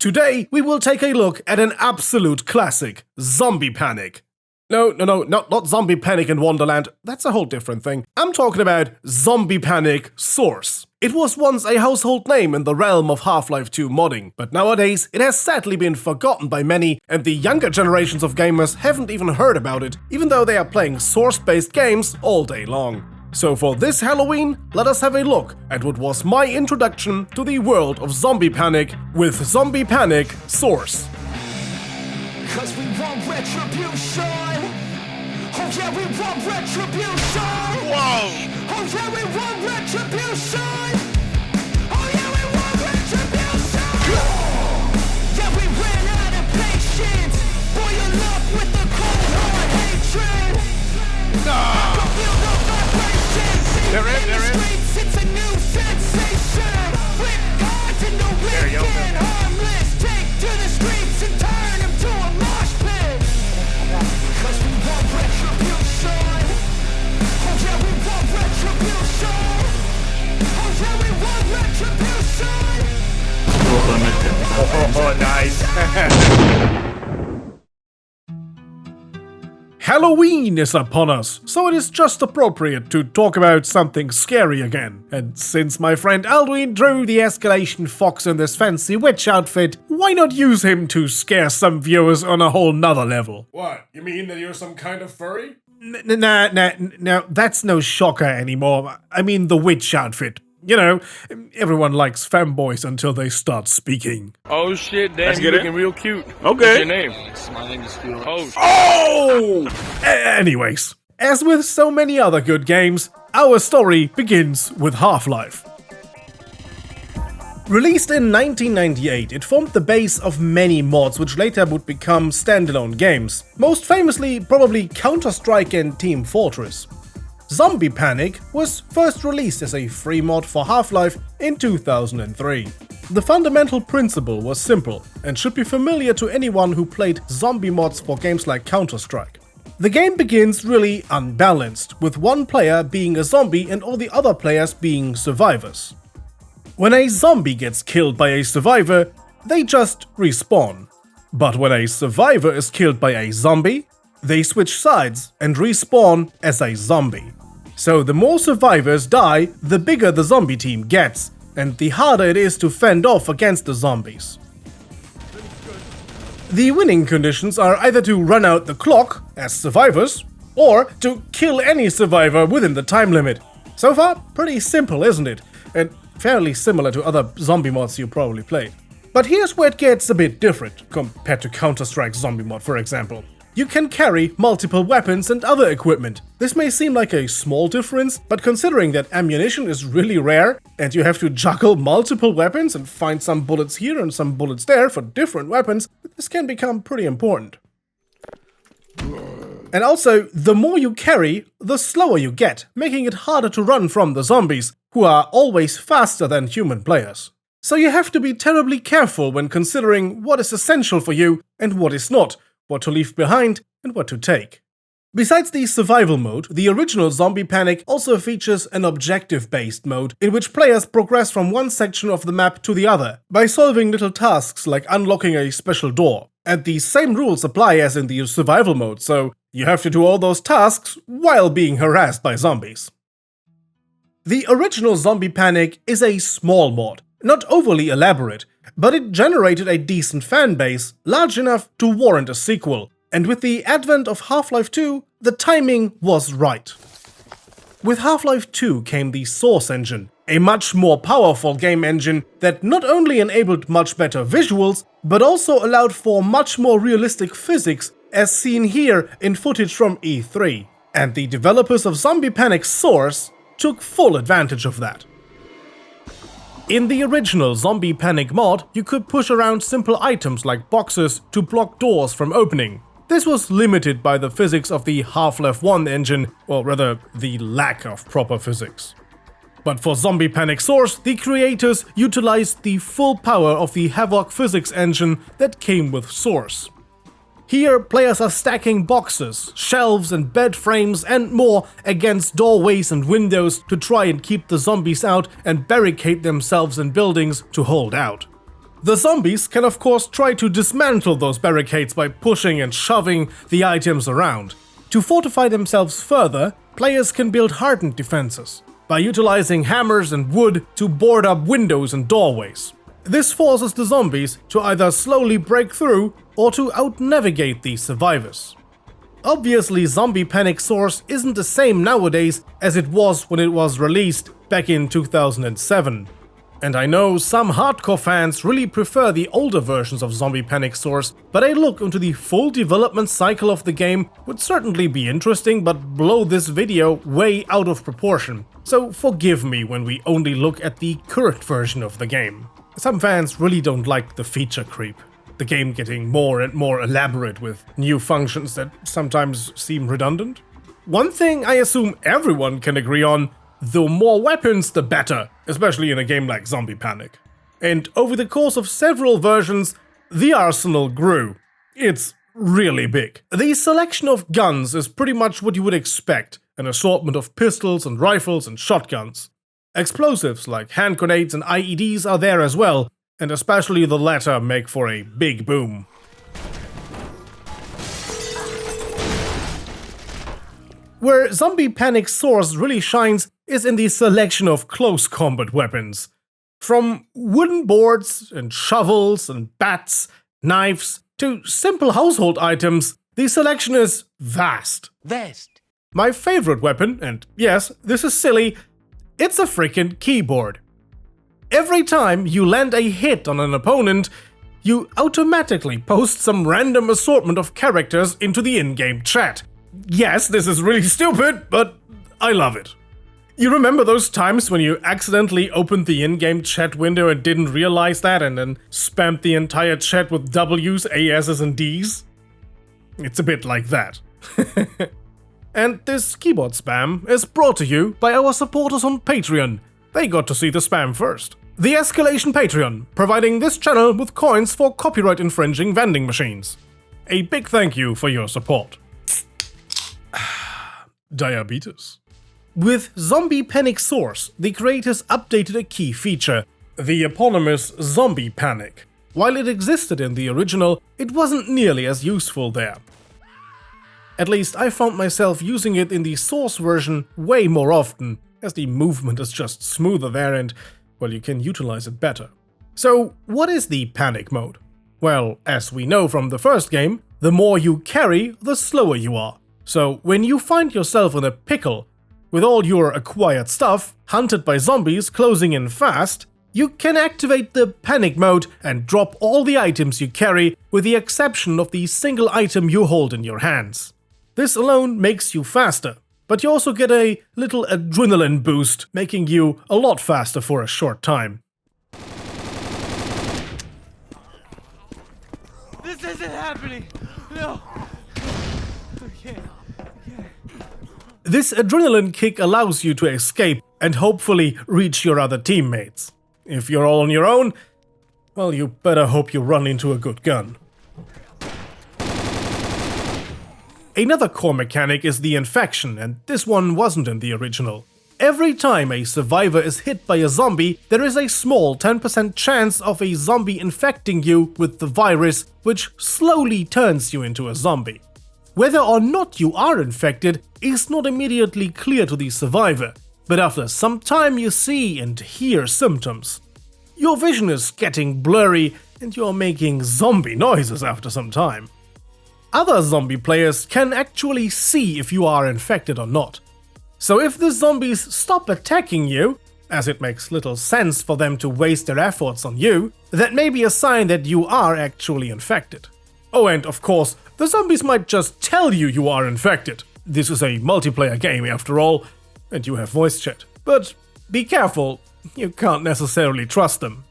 Today, we will take a look at an absolute classic, Zombie Panic. No, not Zombie Panic in Wonderland, that's a whole different thing. I'm talking about Zombie Panic Source. It was once a household name in the realm of Half-Life 2 modding, but nowadays it has sadly been forgotten by many, and the younger generations of gamers haven't even heard about it, even though they are playing Source-based games all day long. So for this Halloween, let us have a look at what was my introduction to the world of Zombie Panic with Zombie Panic Source. 'Cause we want retribution. Oh yeah, we want retribution. Whoa! Oh yeah, we want retribution. Oh yeah, we want retribution. Yeah, we ran out of patience. Boil up with the cold hard hatred. I can feel the vibrations. They're in. Streets, it's a new sensation. Flip cards in the weekend. Harmless, take to the streets and turn them to a mosh pit. 'Cause we want retribution. Oh yeah, we want retribution. Oh yeah, we want retribution. Oh, nice. Halloween is upon us, so it is just appropriate to talk about something scary again. And since my friend Alduin drew the ESCalation fox in this fancy witch outfit, why not use him to scare some viewers on a whole nother level? What? You mean that you're some kind of furry? No, that's no shocker anymore. I mean the witch outfit. You know, everyone likes femboys until they start speaking. Oh shit, damn, Let's you get looking it. real cute. Okay. What's your name? My name is Felix. Oh, Oh! Anyways, as with so many other good games, our story begins with Half-Life. Released in 1998, it formed the base of many mods which later would become standalone games, most famously probably Counter-Strike and Team Fortress. Zombie Panic was first released as a free mod for Half-Life in 2003. The fundamental principle was simple and should be familiar to anyone who played zombie mods for games like Counter-Strike. The game begins really unbalanced, with one player being a zombie and all the other players being survivors. When a zombie gets killed by a survivor, they just respawn. But when a survivor is killed by a zombie, they switch sides and respawn as a zombie. So the more survivors die, the bigger the zombie team gets, and the harder it is to fend off against the zombies. The winning conditions are either to run out the clock as survivors, or to kill any survivor within the time limit. So far, pretty simple, isn't it? And fairly similar to other zombie mods you probably played. But here's where it gets a bit different, compared to Counter-Strike zombie mod, for example. You can carry multiple weapons and other equipment. This may seem like a small difference, but considering that ammunition is really rare, and you have to juggle multiple weapons and find some bullets here and some bullets there for different weapons, this can become pretty important. And also, the more you carry, the slower you get, making it harder to run from the zombies, who are always faster than human players. So you have to be terribly careful when considering what is essential for you and what is not, what to leave behind and what to take. Besides the survival mode, the original Zombie Panic also features an objective-based mode in which players progress from one section of the map to the other by solving little tasks like unlocking a special door. And the same rules apply as in the survival mode, so you have to do all those tasks while being harassed by zombies. The original Zombie Panic is a small mod, not overly elaborate, but it generated a decent fanbase, large enough to warrant a sequel, and with the advent of Half-Life 2, the timing was right. With Half-Life 2 came the Source engine, a much more powerful game engine that not only enabled much better visuals, but also allowed for much more realistic physics, as seen here in footage from E3. And the developers of Zombie Panic Source took full advantage of that. In the original Zombie Panic mod, you could push around simple items like boxes to block doors from opening. This was limited by the physics of the Half-Life 1 engine, or rather, the lack of proper physics. But for Zombie Panic Source, the creators utilized the full power of the Havoc physics engine that came with Source. Here, players are stacking boxes, shelves and bed frames and more against doorways and windows to try and keep the zombies out and barricade themselves in buildings to hold out. The zombies can of course try to dismantle those barricades by pushing and shoving the items around. To fortify themselves further, players can build hardened defenses by utilizing hammers and wood to board up windows and doorways. This forces the zombies to either slowly break through or to outnavigate these survivors. Obviously, Zombie Panic Source isn't the same nowadays as it was when it was released back in 2007. And I know some hardcore fans really prefer the older versions of Zombie Panic Source, but a look into the full development cycle of the game would certainly be interesting but blow this video way out of proportion. So forgive me when we only look at the current version of the game. Some fans really don't like the feature creep. The game getting more and more elaborate with new functions that sometimes seem redundant. One thing I assume everyone can agree on: the more weapons, the better, especially in a game like Zombie Panic. And over the course of several versions, the arsenal grew. It's really big. The selection of guns is pretty much what you would expect, an assortment of pistols and rifles and shotguns. Explosives like hand grenades and IEDs are there as well, and especially the latter make for a big boom. Where Zombie Panic Source really shines is in the selection of close combat weapons. From wooden boards and shovels and bats, knives, to simple household items, the selection is vast. My favorite weapon, and yes, this is silly, it's a freaking keyboard. Every time you land a hit on an opponent, you automatically post some random assortment of characters into the in-game chat. Yes, this is really stupid, but I love it. You remember those times when you accidentally opened the in-game chat window and didn't realize that and then spammed the entire chat with W's, As's, and D's? It's a bit like that. And this keyboard spam is brought to you by our supporters on Patreon. They got to see the spam first. The ESCalation Patreon, providing this channel with coins for copyright-infringing vending machines. A big thank you for your support. Diabetes. With Zombie Panic Source, the creators updated a key feature, the eponymous Zombie Panic. While it existed in the original, it wasn't nearly as useful there. At least I found myself using it in the Source version way more often, as the movement is just smoother there and, well, you can utilize it better. So, what is the panic mode? Well, as we know from the first game, the more you carry, the slower you are. So, when you find yourself in a pickle, with all your acquired stuff, hunted by zombies closing in fast, you can activate the panic mode and drop all the items you carry, with the exception of the single item you hold in your hands. This alone makes you faster, but you also get a little adrenaline boost, making you a lot faster for a short time. This isn't happening. No. Okay. This adrenaline kick allows you to escape and hopefully reach your other teammates. If you're all on your own, well, you better hope you run into a good gun. Another core mechanic is the infection, and this one wasn't in the original. Every time a survivor is hit by a zombie, there is a small 10% chance of a zombie infecting you with the virus, which slowly turns you into a zombie. Whether or not you are infected is not immediately clear to the survivor, but after some time you see and hear symptoms. Your vision is getting blurry and you're making zombie noises after some time. Other zombie players can actually see if you are infected or not. So if the zombies stop attacking you, as it makes little sense for them to waste their efforts on you, that may be a sign that you are actually infected. Oh, and of course, the zombies might just tell you you are infected. This is a multiplayer game after all, and you have voice chat. But be careful, you can't necessarily trust them.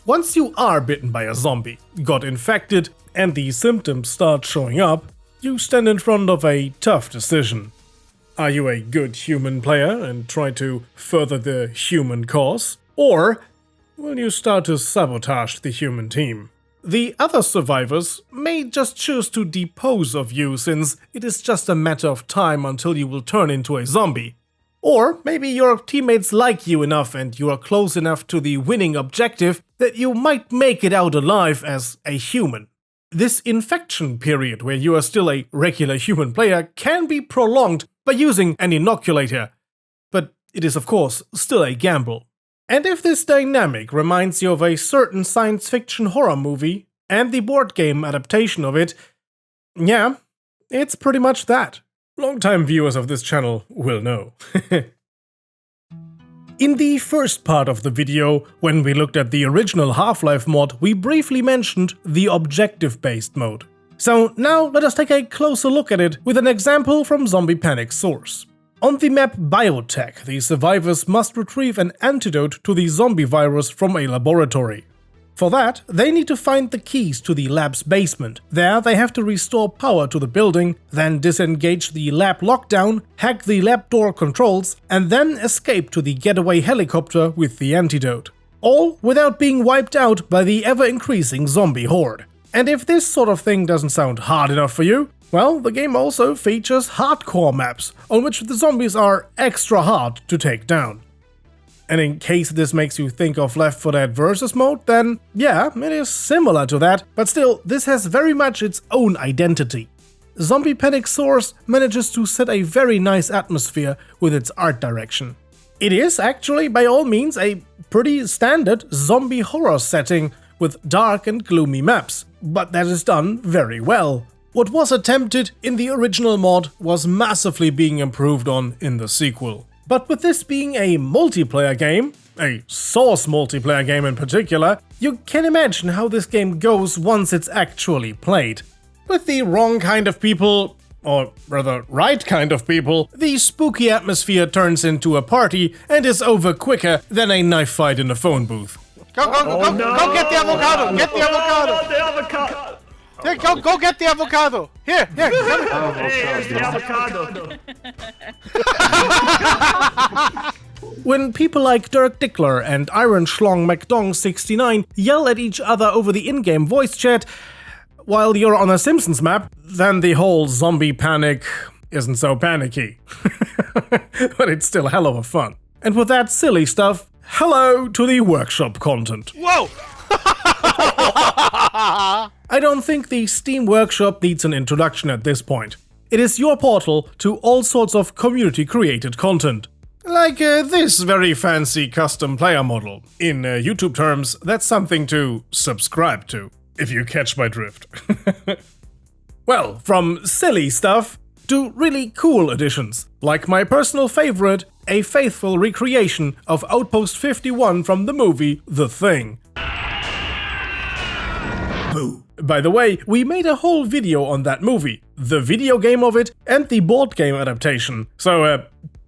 Once you are bitten by a zombie, got infected, and the symptoms start showing up, you stand in front of a tough decision. Are you a good human player and try to further the human cause? Or will you start to sabotage the human team? The other survivors may just choose to depose of you since it is just a matter of time until you will turn into a zombie. Or maybe your teammates like you enough and you are close enough to the winning objective that you might make it out alive as a human. This infection period, where you are still a regular human player, can be prolonged by using an inoculator, but it is of course still a gamble. And if this dynamic reminds you of a certain science fiction horror movie and the board game adaptation of it, yeah, it's pretty much that. Longtime viewers of this channel will know. In the first part of the video, when we looked at the original Half-Life mod, we briefly mentioned the objective-based mode. So now let us take a closer look at it with an example from Zombie Panic's source. On the map Biotech, the survivors must retrieve an antidote to the zombie virus from a laboratory. For that, they need to find the keys to the lab's basement. There, they have to restore power to the building, then disengage the lab lockdown, hack the lab door controls, and then escape to the getaway helicopter with the antidote. All without being wiped out by the ever-increasing zombie horde. And if this sort of thing doesn't sound hard enough for you, well, the game also features hardcore maps, on which the zombies are extra hard to take down. And in case this makes you think of Left 4 Dead Versus mode, then yeah, it is similar to that, but still, this has very much its own identity. Zombie Panic's source manages to set a very nice atmosphere with its art direction. It is actually, by all means, a pretty standard zombie horror setting with dark and gloomy maps, but that is done very well. What was attempted in the original mod was massively being improved on in the sequel. But with this being a multiplayer game, a Source multiplayer game in particular, you can imagine how this game goes once it's actually played. With the wrong kind of people, or rather right kind of people, the spooky atmosphere turns into a party and is over quicker than a knife fight in a phone booth. Go get the avocado! Get the avocado! Oh, the avocado! Here, go get the avocado! Here, come here! Here's the avocado! When people like Dirk Dickler and Iron Schlong McDong69 yell at each other over the in-game voice chat while you're on a Simpsons map, then the whole zombie panic isn't so panicky. But it's still hell of a fun. And with that silly stuff, hello to the workshop content. Whoa! I don't think the Steam Workshop needs an introduction at this point. It is your portal to all sorts of community-created content. Like this very fancy custom player model. In YouTube terms, that's something to subscribe to, if you catch my drift. Well, from silly stuff to really cool additions, like my personal favorite, a faithful recreation of Outpost 51 from the movie The Thing. Boo. By the way, we made a whole video on that movie, the video game of it, and the board game adaptation, so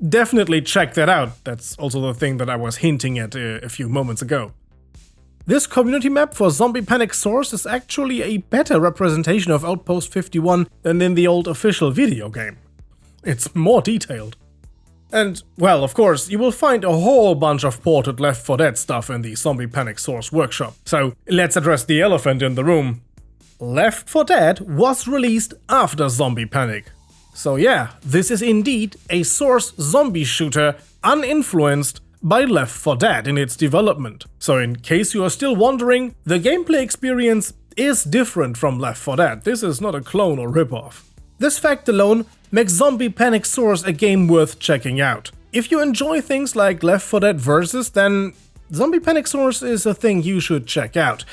definitely check that out. That's also the thing that I was hinting at a few moments ago. This community map for Zombie Panic Source is actually a better representation of Outpost 51 than in the old official video game. It's more detailed. And, well, of course, you will find a whole bunch of ported Left 4 Dead stuff in the Zombie Panic Source workshop. So, let's address the elephant in the room. Left 4 Dead was released after Zombie Panic. So yeah, this is indeed a Source zombie shooter uninfluenced by Left 4 Dead in its development. So in case you are still wondering, the gameplay experience is different from Left 4 Dead. This is not a clone or ripoff. This fact alone makes Zombie Panic Source a game worth checking out. If you enjoy things like Left 4 Dead Versus, then Zombie Panic Source is a thing you should check out.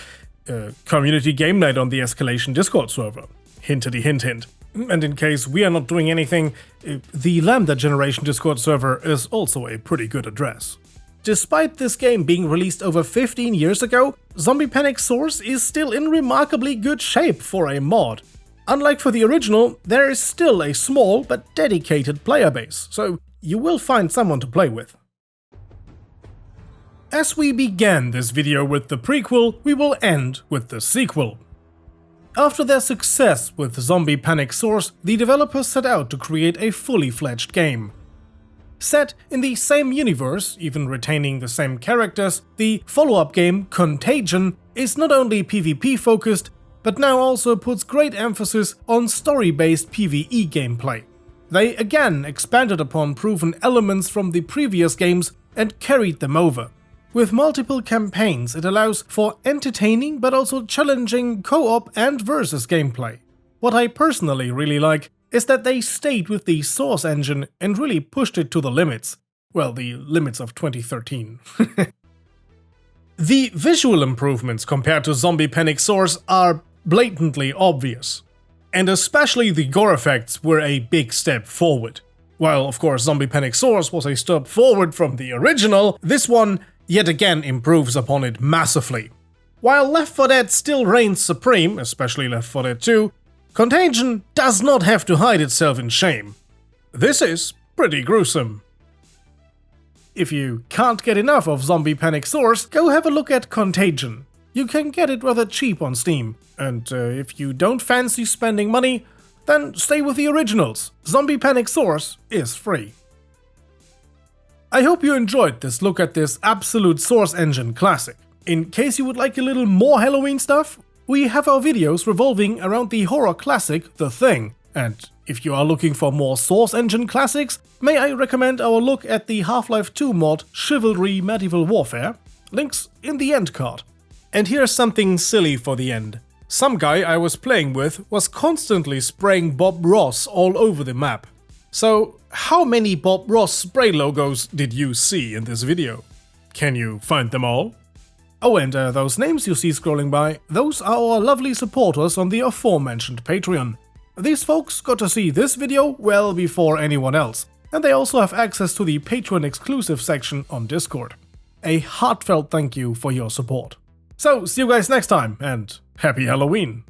Community game night on the ESCalation Discord server. Hintity hint hint. And in case we are not doing anything, the Lambda Generation Discord server is also a pretty good address. Despite this game being released over 15 years ago, Zombie Panic Source is still in remarkably good shape for a mod. Unlike for the original, there is still a small but dedicated player base, so you will find someone to play with. As we began this video with the prequel, we will end with the sequel. After their success with Zombie Panic Source, the developers set out to create a fully fledged game. Set in the same universe, even retaining the same characters, the follow-up game Contagion is not only PvP focused, but now also puts great emphasis on story-based PvE gameplay. They again expanded upon proven elements from the previous games and carried them over. With multiple campaigns, it allows for entertaining but also challenging co-op and versus gameplay. What I personally really like is that they stayed with the Source engine and really pushed it to the limits. Well, the limits of 2013. The visual improvements compared to Zombie Panic Source are blatantly obvious. And especially the gore effects were a big step forward. While of course Zombie Panic Source was a step forward from the original, this one yet again improves upon it massively. While Left 4 Dead still reigns supreme, especially Left 4 Dead 2, Contagion does not have to hide itself in shame. This is pretty gruesome. If you can't get enough of Zombie Panic Source, go have a look at Contagion. You can get it rather cheap on Steam, and if you don't fancy spending money, then stay with the originals. Zombie Panic Source is free. I hope you enjoyed this look at this absolute Source engine classic. In case you would like a little more Halloween stuff, we have our videos revolving around the horror classic The Thing. And if you are looking for more Source engine classics, may I recommend our look at the Half-Life 2 mod Chivalry Medieval Warfare? Links in the end card. And here's something silly for the end. Some guy I was playing with was constantly spraying Bob Ross all over the map. So, how many Bob Ross spray logos did you see in this video? Can you find them all? Oh, and those names you see scrolling by, those are our lovely supporters on the aforementioned Patreon. These folks got to see this video well before anyone else, and they also have access to the Patreon exclusive section on Discord. A heartfelt thank you for your support. So, see you guys next time, and happy Halloween!